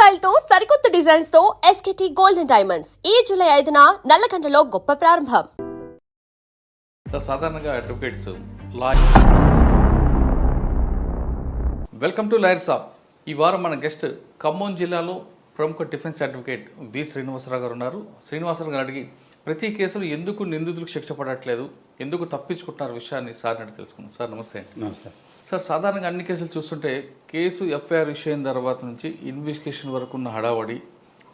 Style తో సరికొత్త designs తో ఎస్కేటీ గోల్డెన్ డైమండ్స్ ఈ జూలై 5న నల్లకంటలో గొప్ప ప్రారంభం. సాధారణంగా advocates law. Welcome to lawyer Saab. ఈ వారం మన గెస్ట్ ఖమ్మం జిల్లాలో ప్రముఖ డిఫెన్స్ అడ్వకేట్ బి శ్రీనివాసరావు గారు ఉన్నారు. శ్రీనివాసరావు గారు అడిగి ప్రతి కేసులో ఎందుకు నిందితులకు శిక్ష పడట్లేదు, ఎందుకు తప్పించుకుంటున్నారు విషయాన్ని సార్ అడిగి తెలుసుకున్నాం. సార్ నమస్తే. నమస్తే సార్, సాధారణంగా అన్ని కేసులు చూస్తుంటే కేసు ఎఫ్ఐఆర్ ఇష్యూ అయిన తర్వాత నుంచి ఇన్వెస్టిగేషన్ వరకు ఉన్న హడావడి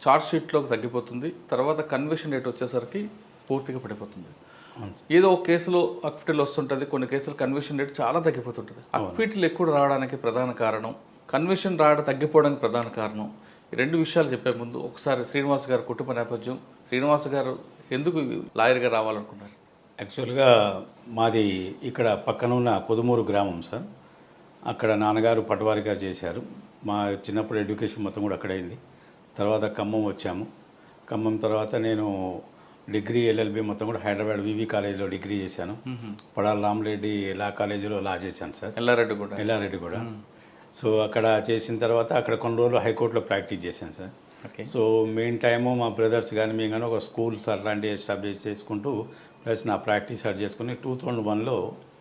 చార్జ్ షీట్లోకి తగ్గిపోతుంది. తర్వాత కన్విక్షన్ డేట్ వచ్చేసరికి పూర్తిగా పడిపోతుంది. ఏదో ఒక కేసులో అక్విటల్ వస్తుంటుంది, కొన్ని కేసులు కన్విక్షన్ డేట్ చాలా తగ్గిపోతుంటుంది. అక్విటల్ ఎక్కువ రావడానికి ప్రధాన కారణం, కన్విక్షన్ రావడం తగ్గిపోవడానికి ప్రధాన కారణం. ఈ రెండు విషయాలు చెప్పే ముందు ఒకసారి శ్రీనివాస్ గారు కుటుంబ నేపథ్యం, శ్రీనివాస్ గారు ఎందుకు లాయర్గా రావాలనుకున్నారు? యాక్చువల్గా మాది ఇక్కడ పక్కన ఉన్న కొదుమూరు గ్రామం సార్. అక్కడ నాన్నగారు పటవారి గారు చేశారు. మా చిన్నప్పుడు ఎడ్యుకేషన్ మొత్తం కూడా అక్కడైంది. తర్వాత ఖమ్మం వచ్చాము. ఖమ్మం తర్వాత నేను డిగ్రీ ఎల్ఎల్బి మొత్తం కూడా హైదరాబాద్ వివి కాలేజీలో డిగ్రీ చేశాను. పడాల రామరెడ్డి లా కాలేజీలో లా చేశాను సార్. ఎల్లారెడ్డి కూడా. సో అక్కడ చేసిన తర్వాత అక్కడ కొన్ని రోజులు హైకోర్టులో ప్రాక్టీస్ చేశాను సార్. సో మెయిన్ టైము మా బ్రదర్స్ కానీ మేము కానీ ఒక స్కూల్స్ అట్లాంటివి ఎస్టాబ్లిష్ చేసుకుంటూ ప్లస్ నా ప్రాక్టీస్ స్టార్ట్ చేసుకుని 2001లో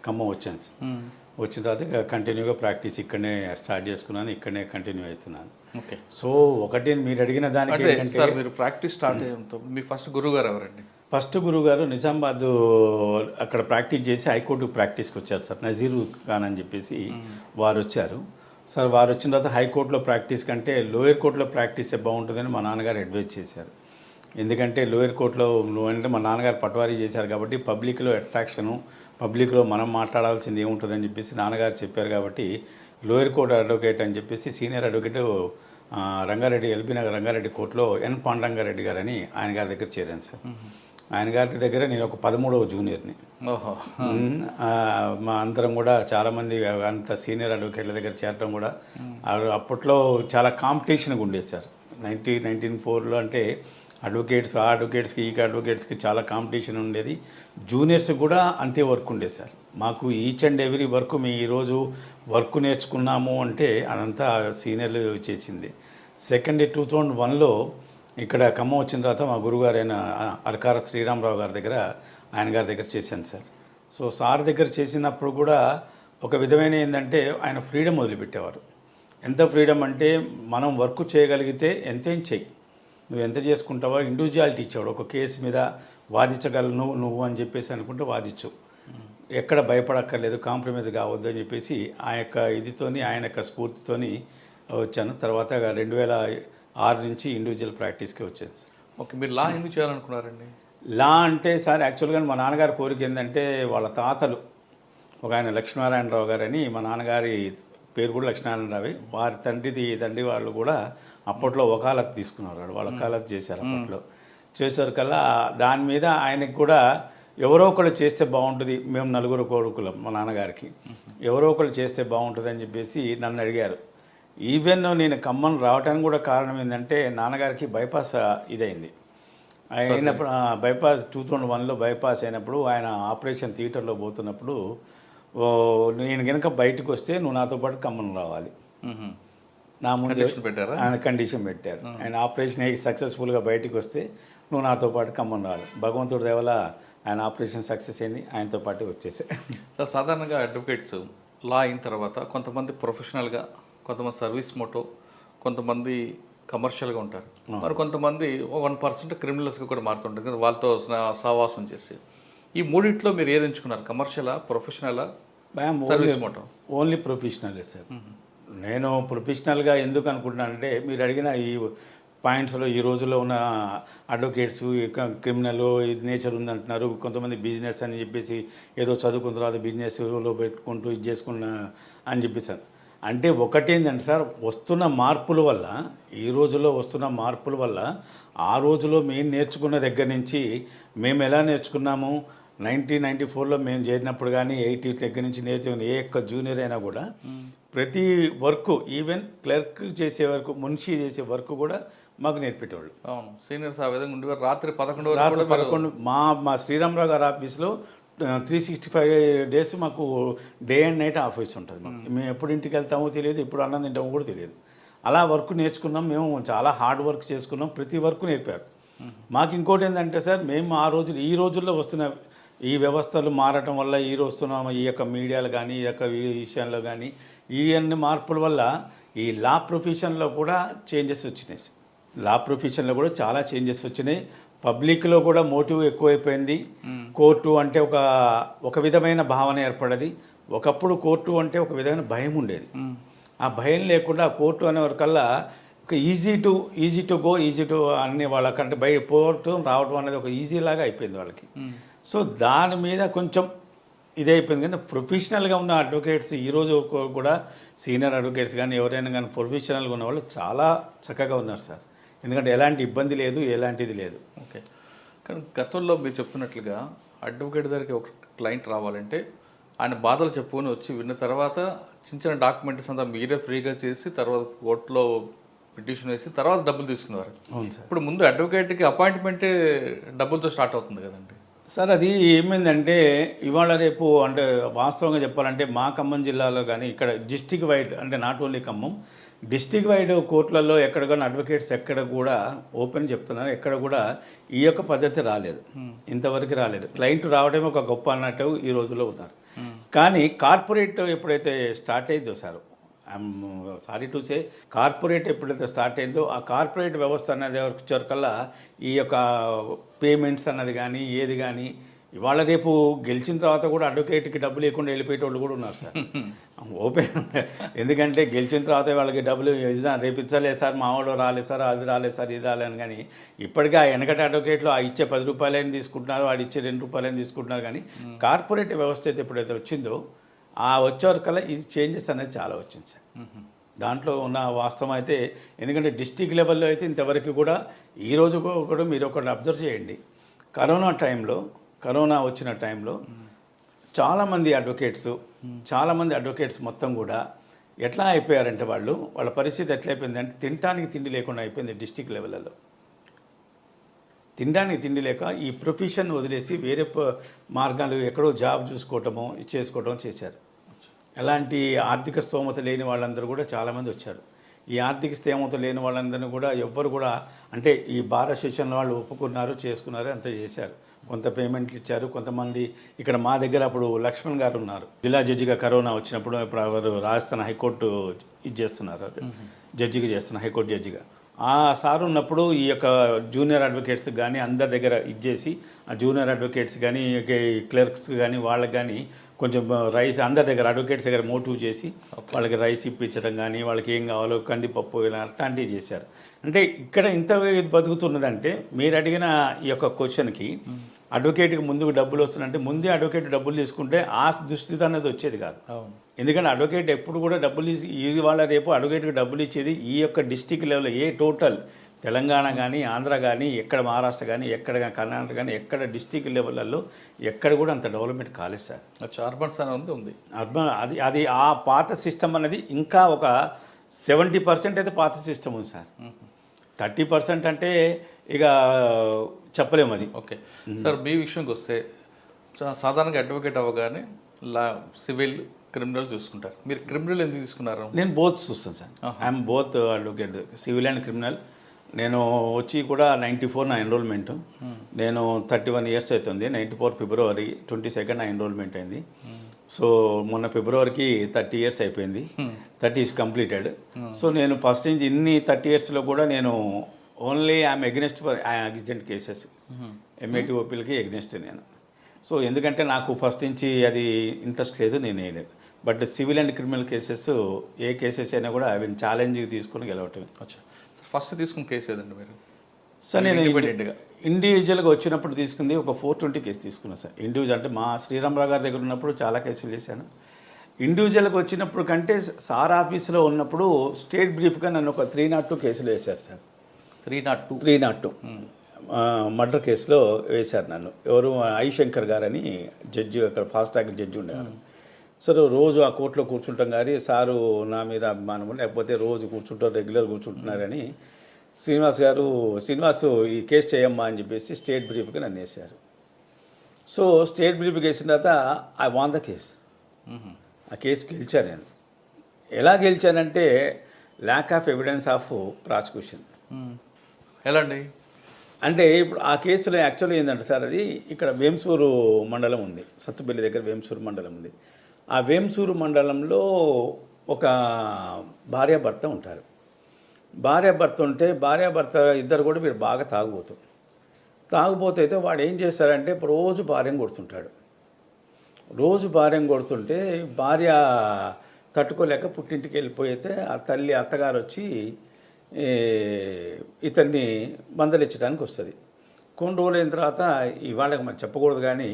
ఖమ్మం వచ్చాను సార్. వచ్చిన తర్వాత ఇక కంటిన్యూగా ప్రాక్టీస్ ఇక్కడనే స్టార్ట్ చేసుకున్నాను, ఇక్కడనే కంటిన్యూ అవుతున్నాను. సో ఒకటి మీరు అడిగిన దానికి ఏంటంటే మీరు ప్రాక్టీస్ స్టార్ట్ అయ్యేంతో మీ ఫస్ట్ గురువు గారు ఎవరండి? ఫస్ట్ గురువు గారు నిజామాబాద్ అక్కడ ప్రాక్టీస్ చేసి హైకోర్టుకు ప్రాక్టీస్కి వచ్చారు సార్. నజీరు ఖాన్ అని చెప్పేసి వారు వచ్చారు సార్. వారు వచ్చిన తర్వాత హైకోర్టులో ప్రాక్టీస్ కంటే లోయర్ కోర్టులో ప్రాక్టీసే బాగుంటుందని మా నాన్నగారు అడ్వైజ్ చేశారు. ఎందుకంటే లోయర్ కోర్టులో అంటే మా నాన్నగారు పటవారీ చేశారు కాబట్టి పబ్లిక్లో అట్రాక్షను, పబ్లిక్లో మనం మాట్లాడాల్సింది ఏముంటుందని చెప్పేసి నాన్నగారు చెప్పారు. కాబట్టి లోయర్ కోర్టు అడ్వకేట్ అని చెప్పేసి senior advocate Rangareddy, LB Nagar Rangareddy కోర్టులో ఎన్ పాండంగారెడ్డి గారని ఆయన గారి దగ్గర చేరాను సార్. ఆయన గారి దగ్గర నేను ఒక 13వ జూనియర్ని. మా అందరం కూడా చాలామంది అంత సీనియర్ అడ్వకేట్ల దగ్గర చేరడం కూడా అప్పట్లో చాలా కాంపిటీషన్గా ఉండేది సార్. 1994లో అంటే అడ్వకేట్స్ ఆ అడ్వకేట్స్కి ఈ అడ్వకేట్స్కి చాలా కాంపిటీషన్ ఉండేది. జూనియర్స్ కూడా అంతే వర్క్ ఉండేది సార్. మాకు ఈచ్ అండ్ ఎవ్రీ వర్క్ మేము ఈరోజు వర్క్ నేర్చుకున్నాము అంటే అదంతా సీనియర్లు చేసింది. సెకండ్ 2001లో ఇక్కడ ఖమ్మం వచ్చిన తర్వాత మా గురుగారైన అలకార శ్రీరామరావు గారి దగ్గర ఆయన గారి దగ్గర చేశాను సార్. సో సార్ దగ్గర చేసినప్పుడు కూడా ఒక విధమైన ఏంటంటే ఆయన ఫ్రీడమ్ వదిలిపెట్టేవారు. ఎంత ఫ్రీడమ్ అంటే మనం వర్క్ చేయగలిగితే ఎంతేం చెయ్యి, నువ్వు ఎంత చేసుకుంటావో ఇండివిజువాలిటీ ఇచ్చేవాడు. ఒక కేసు మీద వాదించగలను నువ్వు అని చెప్పేసి అనుకుంటే వాదించు, ఎక్కడ భయపడక్కర్లేదు, కాంప్రమైజ్ కావద్దు అని చెప్పేసి ఆ యొక్క ఇదితోని ఆయన యొక్క స్ఫూర్తితోని వచ్చాను. తర్వాత 2006 నుంచి ఇండివిజువల్ ప్రాక్టీస్కి వచ్చాను సార్. ఓకే, మీరు లా ఎందుకు చేయాలనుకున్నారండి? లా అంటే సార్ యాక్చువల్గా మా నాన్నగారి కోరిక ఏంటంటే వాళ్ళ తాతలు ఒక ఆయన లక్ష్మీనారాయణరావు గారని, మా నాన్నగారి పేరు కూడా లక్ష్మీనారాయణరావు, వారి తండ్రి వాళ్ళు కూడా అప్పట్లో వకాలత్ తీసుకున్నారు. వాళ్ళు వకాలత్ చేశారు. అప్పట్లో చేశారు కల్లా దాని మీద ఆయనకు కూడా ఎవరో ఒకరు చేస్తే బాగుంటుంది, మేము 4 కొడుకులం మా నాన్నగారికి, ఎవరో ఒకరు చేస్తే బాగుంటుంది అని చెప్పేసి నన్ను అడిగారు. ఈవెన్ నేను ఖమ్మం రావడానికి కూడా కారణం ఏంటంటే నాన్నగారికి బైపాస్ ఇదైంది. అయినప్పుడు బైపాస్ 2001లో బైపాస్ అయినప్పుడు ఆయన ఆపరేషన్ థియేటర్లో పోతున్నప్పుడు నేను కనుక బయటకు వస్తే నువ్వు నాతో పాటు ఖమ్మం రావాలి, నా ముందు ఆయన కండిషన్ పెట్టారు. ఆయన ఆపరేషన్ అయ్యి సక్సెస్ఫుల్గా బయటకు వస్తే నువ్వు నాతో పాటు ఖమ్మం రావాలి. భగవంతుడి దేవల ఆయన ఆపరేషన్ సక్సెస్ అయింది, ఆయనతో పాటు వచ్చేసే. సాధారణంగా అడ్వకేట్స్ లా అయిన తర్వాత కొంతమంది ప్రొఫెషనల్గా, కొంతమంది సర్వీస్ మోటో, కొంతమంది కమర్షియల్గా ఉంటారు, మరి కొంతమంది 1% క్రిమినల్స్గా కూడా మారుతుంటారు కదా, వాళ్ళతో సహవాసం చేసి. ఈ మూడిట్లో మీరు ఏది ఎంచుకున్నారు, కమర్షియలా, ప్రొఫెషనలా, సర్వీస్ మోటో? ఓన్లీ ప్రొఫెషనలే సార్. నేను ప్రొఫెషనల్గా ఎందుకు అనుకుంటున్నానంటే మీరు అడిగిన ఈ పాయింట్స్లో ఈ రోజుల్లో ఉన్న అడ్వకేట్స్ క్రిమినల్ నేచర్ ఉందంటున్నారు, కొంతమంది బిజినెస్ అని చెప్పేసి ఏదో చదువుకున్న తర్వాత బిజినెస్లో పెట్టుకుంటూ ఇది చేసుకున్న అని చెప్పేసారు. అంటే ఒకటేందంటే సార్, వస్తున్న మార్పుల వల్ల, ఈ రోజుల్లో వస్తున్న మార్పుల వల్ల ఆ రోజులో మేము నేర్చుకున్న దగ్గర నుంచి మేము ఎలా నేర్చుకున్నాము, 1994లో మేము చేరినప్పుడు కానీ 80 దగ్గర నుంచి నేర్చుకున్న ఏ ఒక్క జూనియర్ అయినా కూడా ప్రతి వర్క్, ఈవెన్ క్లర్క్ చేసే వర్క్, మున్షి చేసే వర్క్ కూడా మాకు నేర్పేటోళ్ళు. అవును, సీనియర్స్ ఆ విధంగా ఉండేవారు. రాత్రి 11 మా శ్రీరామరావు గారి ఆఫీస్లో 365 డేస్ మాకు డే అండ్ నైట్ ఆఫీస్ ఉంటుంది. మేము ఎప్పుడు ఇంటికి వెళ్తామో తెలియదు, ఎప్పుడు అన్నం తింటామో కూడా తెలియదు. అలా వర్క్ నేర్చుకున్నాం. మేము చాలా హార్డ్ వర్క్ చేసుకున్నాం. ప్రతి వర్క్ నేర్పారు. మాకు ఇంకోటి ఏంటంటే సార్, మేము ఈ రోజుల్లో వస్తున్న ఈ వ్యవస్థలు మారటం వల్ల వస్తున్నాం ఈ యొక్క మీడియాలు కానీ ఈ యొక్క విషయంలో కానీ ఈ అన్ని మార్పుల వల్ల ఈ లా ప్రొఫెషన్లో కూడా చేంజెస్ వచ్చినాయి. లా ప్రొఫెషన్లో కూడా చాలా చేంజెస్ వచ్చినాయి. పబ్లిక్లో కూడా మోటివ్ ఎక్కువైపోయింది. కోర్టు అంటే ఒక విధమైన భావన ఏర్పడది. ఒకప్పుడు కోర్టు అంటే ఒక విధమైన భయం ఉండేది. ఆ భయం లేకుండా కోర్టు అనే వరకల్లా ఒక ఈజీ టు గో అనే వాళ్ళకంటే కోర్టు రావడం అనేది ఒక ఈజీ లాగా అయిపోయింది వాళ్ళకి. సో దాని మీద కొంచెం ఇదే అయిపోయింది. కానీ ప్రొఫెషనల్గా ఉన్న అడ్వకేట్స్ ఈరోజు కూడా సీనియర్ అడ్వకేట్స్ కానీ ఎవరైనా కానీ ప్రొఫెషనల్గా ఉన్న వాళ్ళు చాలా చక్కగా ఉన్నారు సార్. ఎందుకంటే ఎలాంటి ఇబ్బంది లేదు, ఎలాంటిది లేదు. ఓకే. కానీ గతంలో మీరు చెప్తున్నట్లుగా అడ్వకేట్ దగ్గరికి ఒక క్లయింట్ రావాలంటే ఆయన బాధలు చెప్పుకొని వచ్చి విన్న తర్వాత చిన్న డాక్యుమెంట్స్ అంతా మీరే ఫ్రీగా చేసి తర్వాత కోర్టులో పిటిషన్ వేసి తర్వాత డబ్బులు తీసుకునేవారు. అవును సార్. ఇప్పుడు ముందు అడ్వకేట్కి అపాయింట్మెంటే డబ్బులతో స్టార్ట్ అవుతుంది కదండి సార్. అది ఏమైందంటే ఇవాళ రేపు అంటే వాస్తవంగా చెప్పాలంటే మా ఖమ్మం జిల్లాలో కానీ ఇక్కడ డిస్టిక్ వైడ్ అంటే not only Khammam district wide కోర్టులలో ఎక్కడ కానీ అడ్వకేట్స్ ఎక్కడ కూడా ఓపెన్ చెప్తున్నారు, ఎక్కడ కూడా ఈ యొక్క పద్ధతి రాలేదు, ఇంతవరకు రాలేదు. క్లయింట్ రావడమే ఒక గొప్ప అన్నట్టు ఈ రోజుల్లో ఉన్నారు. కానీ కార్పొరేట్ ఎప్పుడైతే స్టార్ట్ అయిందో sir, I'm sorry to say, corporate ఎప్పుడైతే స్టార్ట్ అయిందో ఆ కార్పొరేట్ వ్యవస్థ అనేది వచ్చేవరకల్లా ఈ యొక్క పేమెంట్స్ అన్నది కానీ ఏది కానీ ఇవాళ రేపు గెలిచిన తర్వాత కూడా అడ్వకేట్కి డబ్బులు లేకుండా వెళ్ళిపోయేటోళ్ళు కూడా ఉన్నారు సార్. ఓపెన్. ఎందుకంటే గెలిచిన తర్వాత వాళ్ళకి డబ్బులు రేపు ఇచ్చలేదు సార్, మా వాడు రాలేదు సార్, అది రాలేదు సార్, ఇది రాలేదు కానీ ఇప్పటికీ ఆ వెనకటి అడ్వకేట్లు ఆ ఇచ్చే 10 రూపాయలని తీసుకుంటున్నారు, వాడు ఇచ్చే 2 రూపాయలని తీసుకుంటున్నారు. కానీ కార్పొరేట్ వ్యవస్థ అయితే ఎప్పుడైతే వచ్చిందో ఆ వచ్చేవరకల్లా ఇది చేంజెస్ అనేది చాలా వచ్చింది సార్. దాంట్లో ఉన్న వాస్తవం అయితే ఎందుకంటే డిస్టిక్ లెవెల్లో అయితే ఇంతవరకు కూడా ఈ రోజు కూడా మీరు ఒకటి అబ్జర్వ్ చేయండి. కరోనా వచ్చిన టైంలో చాలామంది అడ్వకేట్స్ మొత్తం కూడా ఎట్లా అయిపోయారంటే వాళ్ళ పరిస్థితి ఎట్లా అయిపోయిందంటే తినడానికి తిండి లేకుండా అయిపోయింది. డిస్టిక్ లెవెల్లో తినడానికి తిండి లేక ఈ ప్రొఫెషన్ వదిలేసి వేరే మార్గాలు ఎక్కడో జాబ్ చేసుకోవటం చేశారు. ఎలాంటి ఆర్థిక స్తోమత లేని వాళ్ళందరూ కూడా చాలామంది వచ్చారు. ఈ ఆర్థిక స్తోమత లేని వాళ్ళందరినీ కూడా ఎవ్వరు కూడా అంటే ఈ బార్ అసోసియేషన్ వాళ్ళు ఒప్పుకున్నారు, చేసుకున్నారు, అంత చేశారు. కొంత పేమెంట్లు ఇచ్చారు. కొంతమంది ఇక్కడ మా దగ్గర అప్పుడు లక్ష్మణ్ గారు ఉన్నారు, జిల్లా జడ్జిగా కరోనా వచ్చినప్పుడు. ఇప్పుడు వారు రాజస్థాన్ హైకోర్టు జడ్జిగా చేస్తున్నారు, హైకోర్టు జడ్జిగా. ఆ సార్ ఉన్నప్పుడు ఈ యొక్క జూనియర్ అడ్వకేట్స్ కానీ అందరి దగ్గర ఇచ్చేసి ఆ జూనియర్ అడ్వకేట్స్ కానీ క్లర్క్స్ కానీ వాళ్ళకి కానీ కొంచెం రైస్ అందరి దగ్గర అడ్వకేట్స్ దగ్గర మోటివ్ చేసి వాళ్ళకి రైస్ ఇప్పించడం కానీ వాళ్ళకి ఏం కావాలో కందిపప్పు ఇలా అట్లాంటివి చేశారు. అంటే ఇక్కడ ఇంత బతుకుతున్నదంటే మీరు అడిగిన ఈ యొక్క క్వశ్చన్కి అడ్వకేట్కి ముందుకు డబ్బులు వస్తున్నాయంటే ముందే అడ్వకేట్ డబ్బులు తీసుకుంటే ఆ దుస్థితి అనేది వచ్చేది కాదు. ఎందుకంటే అడ్వకేట్ ఎప్పుడు కూడా డబ్బులు ఇవాళ రేపు అడ్వకేట్కి డబ్బులు ఇచ్చేది ఈ యొక్క డిస్టిక్ లెవెల్ టోటల్ తెలంగాణ కానీ ఆంధ్ర కానీ ఎక్కడ మహారాష్ట్ర కానీ ఎక్కడ కర్ణాటక కానీ ఎక్కడ డిస్టిక్ లెవెల్లో ఎక్కడ కూడా అంత డెవలప్మెంట్ కాలేదు సార్. అర్బన్ ఉంది అది ఆ పాత సిస్టమ్ అనేది ఇంకా ఒక 70% అయితే పాత సిస్టమ్ ఉంది సార్. 30% అంటే ఇక చెప్పలేము అది. ఓకే సార్, మీ విషయంకి వస్తే సాధారణంగా అడ్వకేట్ అవ్వగానే సివిల్ క్రిమినల్ చూసుకుంటారు. మీరు క్రిమినల్ ఎందుకు తీసుకున్నారు? నేను బోత్ చూస్తాను sir. I'm both advocate, civil and criminal. నేను వచ్చి కూడా 94 నా ఎన్రోల్మెంట్. నేను 31 ఇయర్స్ అవుతుంది. 94 ఫిబ్రవరి 22 నా ఎన్రోల్మెంట్ అయింది. సో మొన్న ఫిబ్రవరికి 30 ఇయర్స్ అయిపోయింది. 30 ఈజ్ కంప్లీటెడ్. సో నేను ఫస్ట్ నుంచి ఇన్ని 30 ఇయర్స్లో కూడా నేను only I'm against for accident cases, MAT ఓపీలకి ఎగ్నెస్ట్ నేను. సో ఎందుకంటే నాకు ఫస్ట్ నుంచి అది ఇంట్రెస్ట్ లేదు, నేను వేయలేదు. But civil and criminal cases ఏ కేసెస్ అయినా కూడా అవి ఛాలెంజ్ తీసుకుని గెలవటమే. ఫస్ట్ తీసుకున్న కేసు ఏదండి మీరు? సార్ నేను ఇండివిజువల్గా వచ్చినప్పుడు తీసుకుంది ఒక 420 కేసు తీసుకున్నాను సార్. ఇండివిజువల్ అంటే మా శ్రీరామరావు గారి దగ్గర ఉన్నప్పుడు చాలా కేసులు చేశాను. ఇండివిజువల్గా వచ్చినప్పుడు కంటే సార్ ఆఫీస్లో ఉన్నప్పుడు స్టేట్ బ్రీఫ్గా నన్ను ఒక 302 కేసులు వేశారు సార్. 302 మర్డర్ కేసులో వేశారు నన్ను. ఎవరు ఐశంకర్ గారని జడ్జి, అక్కడ ఫాస్ట్ ట్రాక్ జడ్జి ఉండేవారు. సార్ రోజు ఆ కోర్టులో కూర్చుంటాం కానీ సారు నా మీద అభిమానం లేకపోతే రోజు కూర్చుంటారు, రెగ్యులర్ కూర్చుంటున్నారని శ్రీనివాస్ ఈ కేసు చేయమ్మా అని చెప్పేసి స్టేట్ బ్రీఫ్గా నన్ను వేశారు. సో స్టేట్ బ్రీఫ్కి వేసిన తర్వాత ఐ వాన్ ద కేసు. ఆ కేసు గెలిచాను నేను. ఎలా గెలిచానంటే lack of evidence of prosecution. ఎలా అండి? అంటే ఇప్పుడు ఆ కేసులో యాక్చువల్గా ఏంటంటే సార్, అది ఇక్కడ వేంసూరు మండలం ఉంది, సత్తుపల్లి దగ్గర వేంసూరు మండలం ఉంది. ఆ వేంసూరు మండలంలో ఒక భార్యాభర్త ఉంటారు. భార్యాభర్త ఉంటే భార్యాభర్త ఇద్దరు కూడా వీరు బాగా తాగుబోతు అయితే వాడు ఏం చేస్తారంటే రోజు భార్యను కొడుతుంటాడు. రోజు భార్యను కొడుతుంటే భార్య తట్టుకోలేక పుట్టింటికి వెళ్ళిపోయితే ఆ అత్తగారు వచ్చి ఇతన్ని మందలించడానికి వస్తుంది. కొన్ని రోజులు అయిన తర్వాత ఇవాళ మనం చెప్పకూడదు కానీ,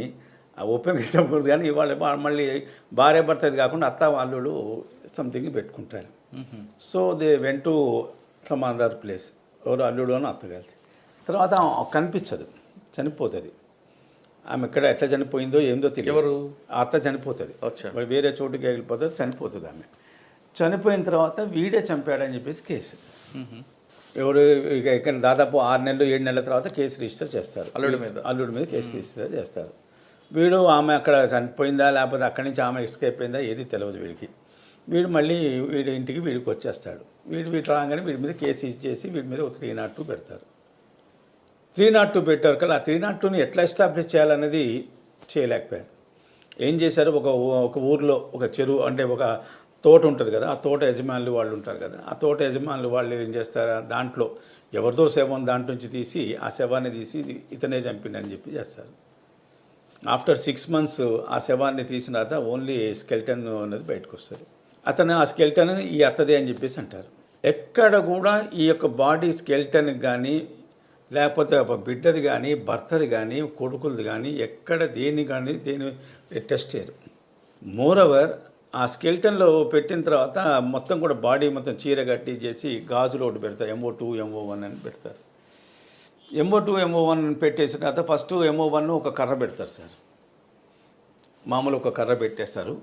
ఓపెన్గా చెప్పకూడదు కానీ, ఇవాళ మళ్ళీ భార్య భర్తది కాకుండా అత్త వాళ్ళు సంథింగ్ పెట్టుకుంటారు. So they went to some other place. ఎవరు అల్లుడు అని అత్తగారి తర్వాత కనిపించదు, చనిపోతుంది. ఆమె ఎక్కడ ఎట్లా చనిపోయిందో ఏందో తెలియదు. ఎవరు? అత్త చనిపోతుంది, వేరే చోటుకి వెళ్ళిపోతుంది, చనిపోతుంది. ఆమె చనిపోయిన తర్వాత వీడే చంపాడని చెప్పేసి కేసు. ఎవరు ఇక ఇక్కడ దాదాపు 6 నెలలు 7 నెలల తర్వాత కేసు రిజిస్టర్ చేస్తారు. అల్లుడి మీద కేసు రిజిస్టర్ చేస్తారు. వీడు ఆమె అక్కడ చనిపోయిందా లేకపోతే అక్కడి నుంచి ఆమె ఎస్కేప్ అయిందా ఏది తెలియదు వీడికి. వీడు మళ్ళీ వీడి ఇంటికి వీడికి వచ్చేస్తాడు. వీడు రాగానే వీడి మీద కేసు ఇచ్చేసి వీడి మీద 302 పెడతారు. 302 పెట్టారు కదా, ఆ 302ని ఎట్లా ఎస్టాబ్లిష్ చేయాలనేది చేయలేకపోయారు. ఏం చేశారు, ఒక ఊర్లో ఒక చెరువు అంటే ఒక తోట ఉంటుంది కదా, ఆ తోట యజమానులు వాళ్ళు ఉంటారు కదా, ఆ తోట యజమానులు వాళ్ళు ఏం చేస్తారు, దాంట్లో ఎవరిదో శవం దాంట్లో నుంచి తీసి ఆ శవాన్ని తీసి ఇతనే చంపిండని చెప్పి చేస్తారు. ఆఫ్టర్ 6 months ఆ శవాన్ని తీసిన తర్వాత ఓన్లీ స్కెల్టన్ అనేది బయటకు వస్తుంది. అతను ఆ స్కెల్టన్ ఈ అత్తదే అని చెప్పేసి అంటారు. ఎక్కడ కూడా ఈ యొక్క బాడీ స్కెల్టన్కి కానీ లేకపోతే ఒక బిడ్డది కానీ భర్తది కానీ కొడుకులది కానీ ఎక్కడ దేని టెస్ట్ చేయరు. మోరవర్ ఆ స్కెల్టన్లో పెట్టిన తర్వాత మొత్తం కూడా బాడీ మొత్తం చీర కట్టి చేసి గాజులో ఒకటి పెడతారు, MO2 MO1 అని పెడతారు. MO2 MO1 పెట్టేసిన తర్వాత ఫస్ట్ MO1 ఒక కర్ర పెడతారు సార్, మామూలు ఒక కర్ర పెట్టేస్తారు.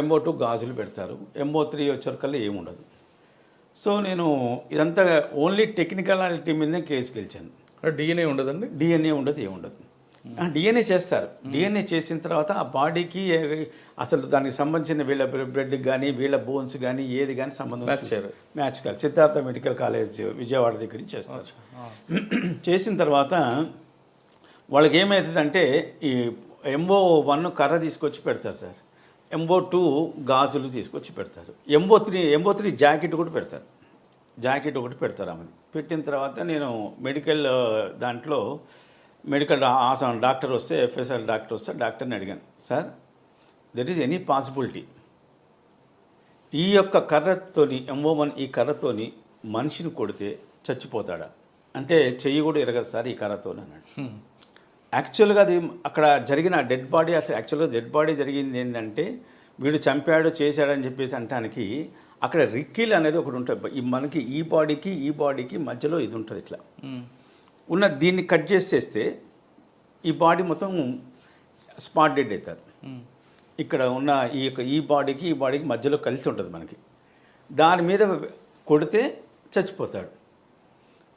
MO2 గాజులు పెడతారు. MO3 వచ్చేకల్లా ఏముండదు. సో నేను ఇదంతా ఓన్లీ టెక్నికాలిటీ మీదనే కేసు గెలిచాను. DNA ఉండదండి? DNA ఉండదు, ఏముండదు. DNA చేస్తారు. DNA చేసిన తర్వాత ఆ బాడీకి అసలు దానికి సంబంధించిన వీళ్ళ బ్లడ్ కానీ వీళ్ళ బోన్స్ కానీ ఏది కానీ సంబంధం మ్యాచ్ కాదు. సిద్ధార్థ మెడికల్ కాలేజ్ విజయవాడ దగ్గర నుంచి చేస్తారు. చేసిన తర్వాత వాళ్ళకి ఏమవుతుందంటే ఈ MO1 కర్ర తీసుకొచ్చి పెడతారు సార్, MO2 గాజులు తీసుకొచ్చి పెడతారు, MO3 జాకెట్ కూడా పెడతారు. జాకెట్ ఒకటి పెడతారు. ఆమె పెట్టిన తర్వాత నేను మెడికల్ దాంట్లో మెడికల్ డాక్టర్ వస్తే FSR డాక్టర్ వస్తే డాక్టర్ని అడిగాను, sir there is any possibility ఈ యొక్క కర్రతోని MO1 ఈ కర్రతోని మనిషిని కొడితే చచ్చిపోతాడా అంటే చెయ్యి కూడా ఎరగదు సార్ ఈ కర్రతో అన్నాడు. యాక్చువల్గా అది అక్కడ జరిగిన డెడ్ బాడీ, అసలు యాక్చువల్గా డెడ్ బాడీ జరిగింది ఏంటంటే వీడు చంపాడు చేశాడని చెప్పేసి అంటానికి అక్కడ రిక్కీల్ అనేది ఒకటి ఉంటుంది. మనకి ఈ బాడీకి మధ్యలో ఇది ఉంటుంది, ఇట్లా ఉన్న దీన్ని కట్ చేసేస్తే ఈ బాడీ మొత్తం స్పాట్ డెడ్ అవుతారు. ఇక్కడ ఉన్న ఈ బాడీకి మధ్యలో కలిసి ఉంటుంది మనకి, దాని మీద కొడితే చచ్చిపోతాడు.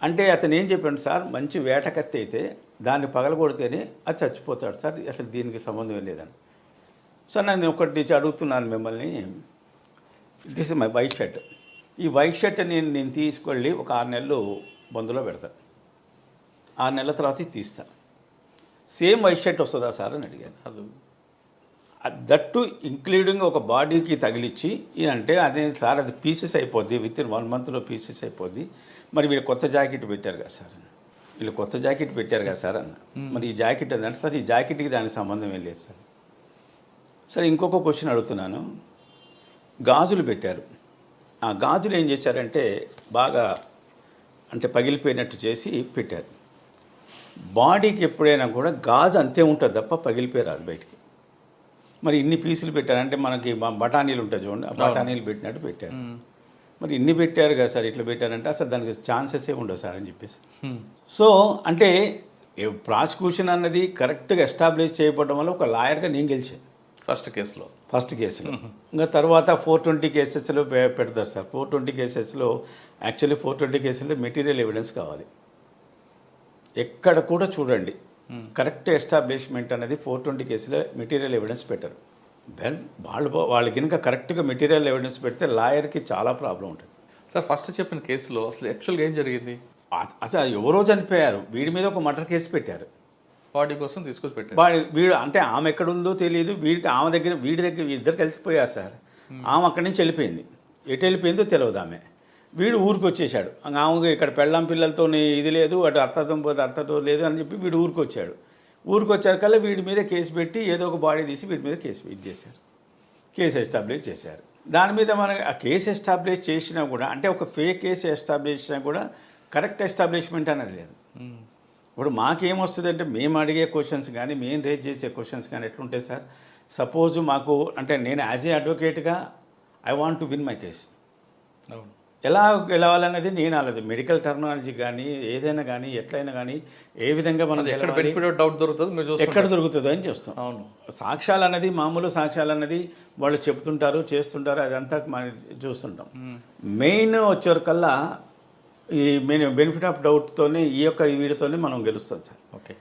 అంటే అతను ఏం చెప్పాడు సార్, మంచి వేటకత్తి అయితే దాన్ని పగలగొడితేనే అది చచ్చిపోతాడు సార్, అసలు దీనికి సంబంధం లేదని. సార్ నేను ఒకటి అడుగుతున్నాను మిమ్మల్ని, this is my white shirt. ఈ వైట్ షర్ట్ నేను తీసుకెళ్ళి ఒక 6 నెలలు బందులో పెడతాను, 6 నెలల తర్వాత తీస్తాను, సేమ్ వైట్ షర్ట్ వస్తుందా సార్ అని అడిగాను. అది దట్టు ఇంక్లూడింగ్ ఒక బాడీకి తగిలిచ్చి అంటే అదే సార్ అది పీసెస్ అయిపోద్ది, విత్ ఇన్ 1 monthలో పీసెస్ అయిపోద్ది. మరి వీళ్ళు కొత్త జాకెట్ పెట్టారు కదా సార్, అన్న మరి ఈ జాకెట్ అంటే సార్ ఈ జాకెట్కి దానికి సంబంధం ఏం లేదు సార్. సరే ఇంకొక క్వశ్చన్ అడుగుతున్నాను, గాజులు పెట్టారు, ఆ గాజులు ఏం చేశారంటే బాగా అంటే పగిలిపోయినట్టు చేసి పెట్టారు. బాడీకి ఎప్పుడైనా కూడా గాజు అంతే ఉంటుంది తప్ప పగిలిపోయారు బయటికి. మరి ఇన్ని పీసులు పెట్టారంటే మనకి బఠానీలు ఉంటాయి చూడండి, ఆ బఠానీలు పెట్టినట్టు పెట్టారు. మరి ఇన్ని పెట్టారు కదా సార్, ఇట్లా పెట్టారంటే అసలు దానికి ఛాన్సెస్ ఉండవు సార్ అని చెప్పేసి. సో అంటే ప్రాసిక్యూషన్ అన్నది కరెక్ట్గా ఎస్టాబ్లిష్ చేయబడడం వల్ల ఒక లాయర్గా నేను గెలిచాను ఫస్ట్ కేసులో. ఇంకా తర్వాత 420 కేసెస్లో పెడతారు సార్. 420 కేసెస్లో యాక్చువల్లీ 420 కేసుల్లో మెటీరియల్ ఎవిడెన్స్ కావాలి. ఎక్కడ కూడా చూడండి కరెక్ట్ ఎస్టాబ్లిష్మెంట్ అనేది 420 కేసులో మెటీరియల్ ఎవిడెన్స్ పెట్టరు. వాళ్ళు కనుక కరెక్ట్గా మెటీరియల్ ఎవిడెన్స్ పెడితే లాయర్కి చాలా ప్రాబ్లం ఉంటుంది. సార్ ఫస్ట్ చెప్పిన కేసులో అసలు యాక్చువల్గా ఏం జరిగింది? అసలు ఎవరో చనిపోయారు, వీడి మీద ఒక మర్డర్ కేసు పెట్టారు. బాడీ కోసం తీసుకొచ్చి పెట్టారు. వీడు అంటే ఆమె ఎక్కడ ఉందో తెలియదు, వీడికి ఆమె దగ్గర వీడి దగ్గర ఇద్దరు కలిసిపోయారు సార్. ఆమె అక్కడి నుంచి వెళ్ళిపోయింది, ఎటు వెళ్ళిపోయిందో తెలియదు ఆమె. వీడు ఊరికి వచ్చేసాడు, ఆమెకు ఇక్కడ పెళ్ళాం పిల్లలతో ఇది లేదు, అటు అత్తతో పోతే అత్తతో లేదు అని చెప్పి వీడు ఊరికి వచ్చాడు. ఊరికి వచ్చాకల్లా వీడి మీద కేసు పెట్టి ఏదో ఒక బాడీ తీసి వీడి మీద కేసు చేశారు, కేసు ఎస్టాబ్లిష్ చేశారు. దాని మీద మన ఆ కేసు ఎస్టాబ్లిష్ చేసినా కూడా, అంటే ఒక ఫేక్ కేసు ఎస్టాబ్లిష్ చేసినా కూడా కరెక్ట్ ఎస్టాబ్లిష్మెంట్ అనేది లేదు. ఇప్పుడు మాకేమొస్తుంది, మేము అడిగే క్వశ్చన్స్ కానీ మేము రేజ్ చేసే క్వశ్చన్స్ కానీ ఎట్లుంటాయి సార్? సపోజ్ మాకు అంటే నేను యాజ్ ఏ అడ్వకేట్గా I want to win my case. అవును. ఎలా గెలవాలనేది నేను ఆలోచన, మెడికల్ టెర్మినాలజీ కానీ ఏదైనా కానీ ఎట్లయినా కానీ ఏ విధంగా మనం డౌట్ దొరుకుతుంది, ఎక్కడ దొరుకుతుందో అని చూస్తాం. అవును. సాక్ష్యాలు అన్నది మామూలు సాక్ష్యాలు అన్నది వాళ్ళు చెప్తుంటారు చేస్తుంటారు, అదంతా మనం చూస్తుంటాం. మెయిన్ వచ్చేవరకల్లా ఈ బెనిఫిట్ ఆఫ్ డౌట్తోనే ఈ యొక్క వీడితోనే మనం గెలుస్తాం సార్. ఓకే.